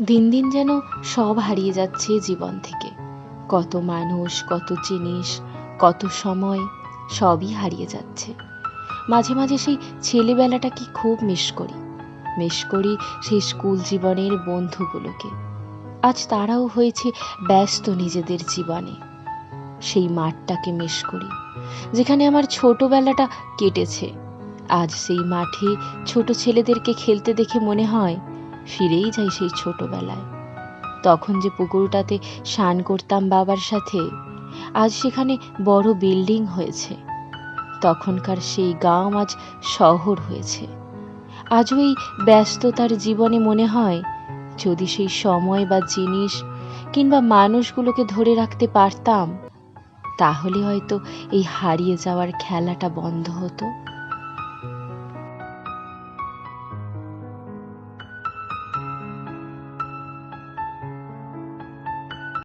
দিন দিন যেন সব হারিয়ে যাচ্ছে জীবন থেকে। কত মানুষ, কত জিনিস, কত সময়, সবই হারিয়ে যাচ্ছে। মাঝে মাঝে সেই ছেলেবেলাটাকে খুব মিস করি সেই স্কুল জীবনের বন্ধুগুলোকে। আজ তারাও হয়েছে ব্যস্ত নিজেদের জীবনে। সেই মাঠটাকে মিস করি যেখানে আমার ছোটবেলাটা কেটেছে। আজ সেই মাঠে ছোট ছেলেদেরকে খেলতে দেখে মনে হয় ফিরেই যাই সেই ছোটবেলায়। তখন যে পুকুরটাতে স্নান করতাম বাবার সাথে, আজ সেখানে বড় বিল্ডিং হয়েছে। তখনকার সেই গ্রাম আজ শহর হয়েছে। আজও এই ব্যস্ততার জীবনে মনে হয় যদি সেই সময় বা জিনিস কিংবা মানুষগুলোকে ধরে রাখতে পারতাম, তাহলে হয়তো এই হারিয়ে যাওয়ার খেলাটা বন্ধ হতো।